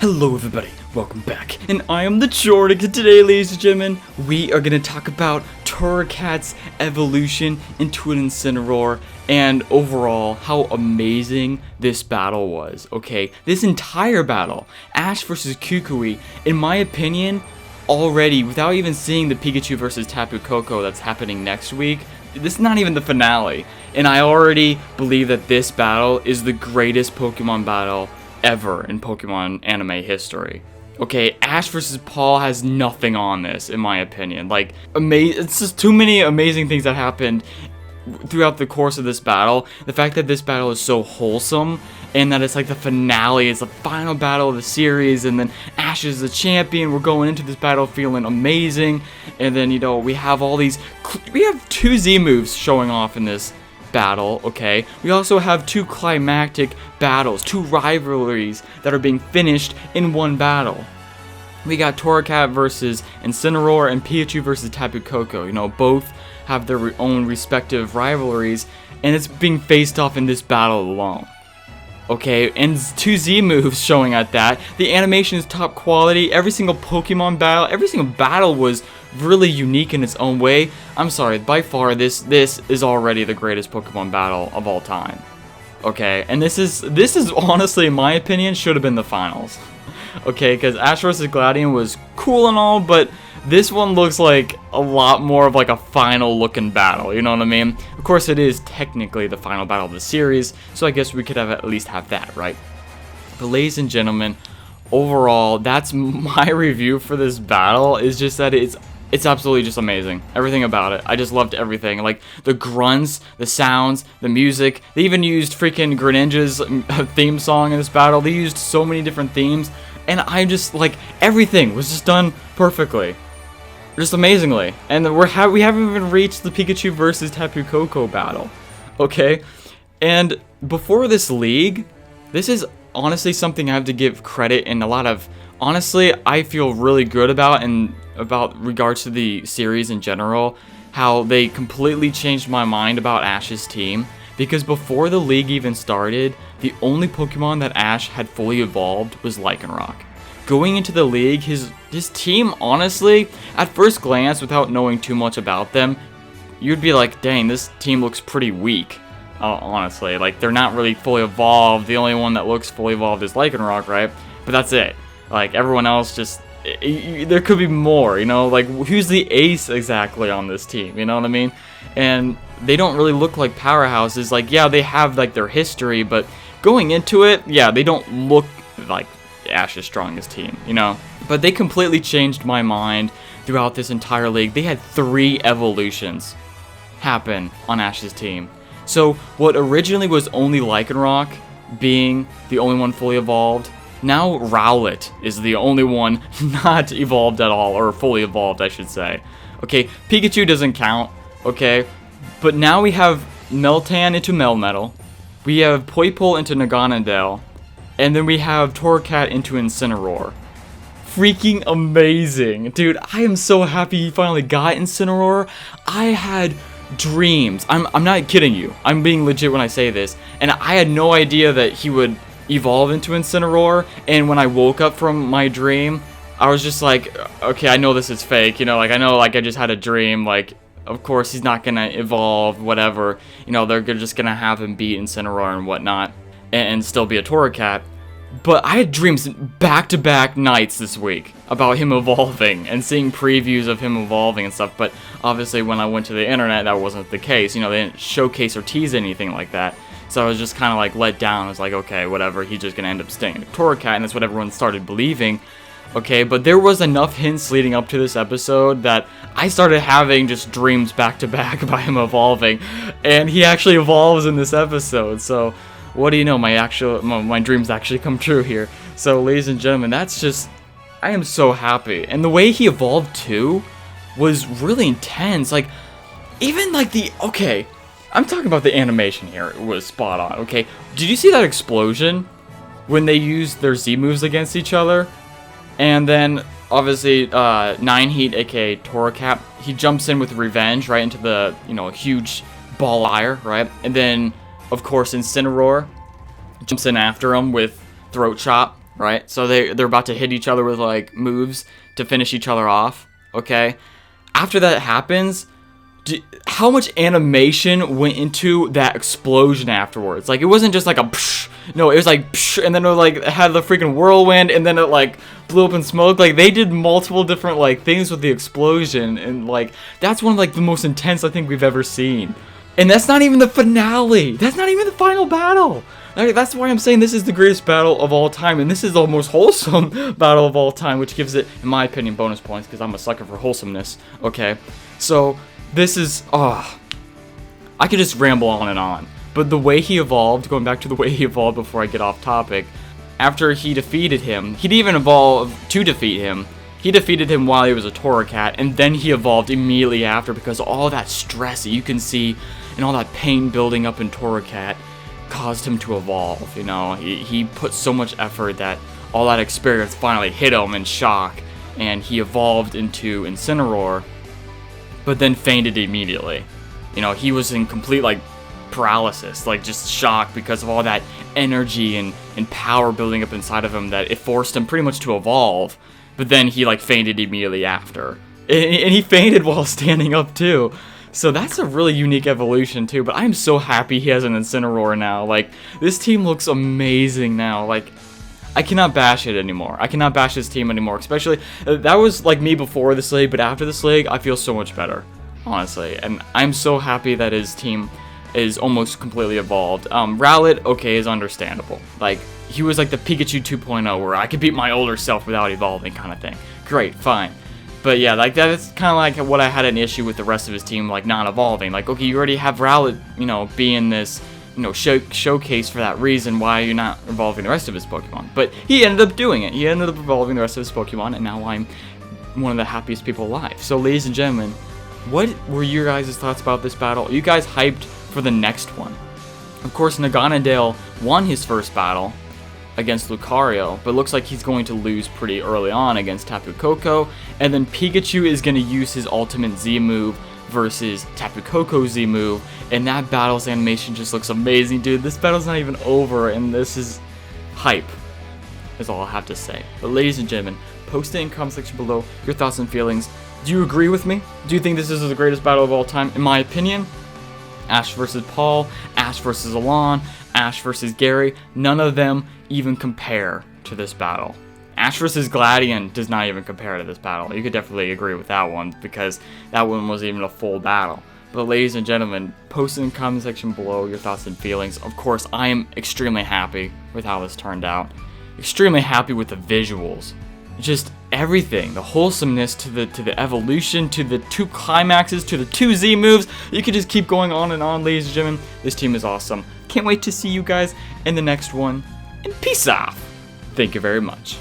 Hello everybody, welcome back, and I am TheChornick, and today, ladies and gentlemen, we are going to talk about Torracat's evolution into an Incineroar, and overall, how amazing this battle was, okay? This entire battle, Ash versus Kukui, in my opinion, already, without even seeing the Pikachu versus Tapu Koko that's happening next week, this is not even the finale, and I already believe that this battle is the greatest Pokemon battle ever in Pokemon anime history. Okay, Ash versus Paul has nothing on this, in my opinion. Like, it's just too many amazing things that happened throughout the course of this battle. The fact that this battle is so wholesome, and that it's like the finale, it's the final battle of the series, and then Ash is the champion. We're going into this battle feeling amazing, and then, you know, we have two Z moves showing off in this battle, okay? We also have two climactic battles, two rivalries that are being finished in one battle. We got Torracat versus Incineroar and Pikachu versus Tapu Koko. You know, both have their own respective rivalries, and it's being faced off in this battle alone. Okay, and two Z moves showing at that. The animation is top quality. Every single Pokemon battle, every single battle was really unique in its own way. I'm sorry, by far this is already the greatest Pokemon battle of all time. Okay, and this is honestly, in my opinion, should have been the finals. Okay, because Ash vs. Gladion was cool and all, but this one looks like a lot more of like a final looking battle, you know what I mean? Of course it is technically the final battle of the series, so I guess we could have at least have that, right? But ladies and gentlemen, overall, that's my review for this battle, is just that it's absolutely just amazing. Everything about it. I just loved everything. Like, the grunts, the sounds, the music. They even used freaking Greninja's theme song in this battle. They used so many different themes. And I just, like, everything was just done perfectly. Just amazingly. And we haven't even reached the Pikachu versus Tapu Koko battle. Okay? And before this league, this is honestly something I have to give credit and a lot of, honestly, I feel really good about, and about regards to the series in general, how they completely changed my mind about Ash's team. Because before the league even started, the only Pokemon that Ash had fully evolved was Lycanroc. Going into the league, his team, honestly, at first glance, without knowing too much about them, you'd be like, dang, this team looks pretty weak. Honestly, like, they're not really fully evolved. The only one that looks fully evolved is Lycanroc, right? But that's it. Like, everyone else just, there could be more, you know? Like, who's the ace exactly on this team, you know what I mean? And they don't really look like powerhouses. Like, yeah, they have, like, their history, but going into it, yeah, they don't look like Ash's strongest team, you know? But they completely changed my mind throughout this entire league. They had 3 evolutions happen on Ash's team. So, what originally was only Lycanroc being the only one fully evolved, now Rowlet is the only one not evolved at all, or fully evolved, I should say. Okay, Pikachu doesn't count, okay? But now we have Meltan into Melmetal, we have Poipole into Naganadel, and then we have Torracat into Incineroar. Freaking amazing. Dude, I am so happy he finally got Incineroar. I had dreams. I'm not kidding you. I'm being legit when I say this. And I had no idea that he would evolve into Incineroar, and when I woke up from my dream, I was just like, okay, I know this is fake, you know, like, I know, like, I just had a dream, like, of course he's not gonna evolve, whatever, you know, they're just gonna have him beat Incineroar and whatnot, and still be a Torracat. But I had dreams back-to-back nights this week about him evolving and seeing previews of him evolving and stuff, but obviously when I went to the internet, that wasn't the case, you know, they didn't showcase or tease anything like that. So I was just kind of like let down. I was like, okay, whatever, he's just going to end up staying a Torracat, and that's what everyone started believing. Okay, but there was enough hints leading up to this episode that I started having just dreams back to back about him evolving, and he actually evolves in this episode. So what do you know, my dreams actually come true here. So ladies and gentlemen, that's just, I am so happy. And the way he evolved too was really intense. Like, even like okay, I'm talking about the animation here. It was spot on, okay? Did you see that explosion when they used their Z moves against each other? And then, obviously, 9-Heat, aka Torracat, he jumps in with Revenge right into the, you know, huge ball of fire, right? And then, of course, Incineroar jumps in after him with Throat Chop, right? So they're about to hit each other with like moves to finish each other off, okay? After that happens, how much animation went into that explosion afterwards? Like, it wasn't just like a psh, no, it was like psh, and then it like had the freaking whirlwind, and then it like blew up in smoke. Like, they did multiple different like things with the explosion, and like that's one of like the most intense I think we've ever seen. And that's not even the finale. That's not even the final battle. That's why I'm saying this is the greatest battle of all time, and this is the most wholesome battle of all time, which gives it, in my opinion, bonus points, because I'm a sucker for wholesomeness, okay? So, this is, I could just ramble on and on, but the way he evolved, going back to the way he evolved before I get off topic, after he defeated him, he didn't even evolve to defeat him. He defeated him while he was a Torracat, and then he evolved immediately after, because all that stress that you can see and all that pain building up in Torracat caused him to evolve. You know, he put so much effort that all that experience finally hit him in shock, and he evolved into Incineroar, but then fainted immediately. You know, he was in complete like paralysis, like just shock, because of all that energy and power building up inside of him that it forced him pretty much to evolve. But then he like fainted immediately after, and he fainted while standing up too. So that's a really unique evolution too, but I'm so happy he has an Incineroar now. Like, this team looks amazing now. Like, I cannot bash it anymore. I cannot bash this team anymore, especially, that was like me before this league, but after this league, I feel so much better, honestly. And I'm so happy that his team is almost completely evolved. Rowlet, okay, is understandable. Like, he was like the Pikachu 2.0, where I could beat my older self without evolving kind of thing. Great, fine. But yeah, like that's kind of like what I had an issue with the rest of his team, like not evolving. Like, okay, you already have Rowlet, you know, being this, you know, showcase for that reason. Why are you not evolving the rest of his Pokemon? But he ended up doing it. He ended up evolving the rest of his Pokemon, and now I'm one of the happiest people alive. So, ladies and gentlemen, what were your guys' thoughts about this battle? Are you guys hyped for the next one? Of course, Naganadel won his first battle against Lucario, but looks like he's going to lose pretty early on against Tapu Koko, and then Pikachu is going to use his ultimate Z move versus Tapu Koko's Z move, and that battle's animation just looks amazing, dude. This battle's not even over, and this is hype, is all I have to say. But ladies and gentlemen, post it in the comment section below your thoughts and feelings. Do you agree with me? Do you think this is the greatest battle of all time? In my opinion, Ash versus Paul, Ash versus Alon, Ash versus Gary, none of them even compare to this battle. Ash versus Gladion does not even compare to this battle. You could definitely agree with that one, because that one wasn't even a full battle. But ladies and gentlemen, post in the comment section below your thoughts and feelings. Of course, I am extremely happy with how this turned out. Extremely happy with the visuals. Just everything, the wholesomeness to the evolution, to the 2 climaxes, to the 2 Z moves. You could just keep going on and on, ladies and gentlemen. This team is awesome. Can't wait to see you guys in the next one, and peace out. Thank you very much.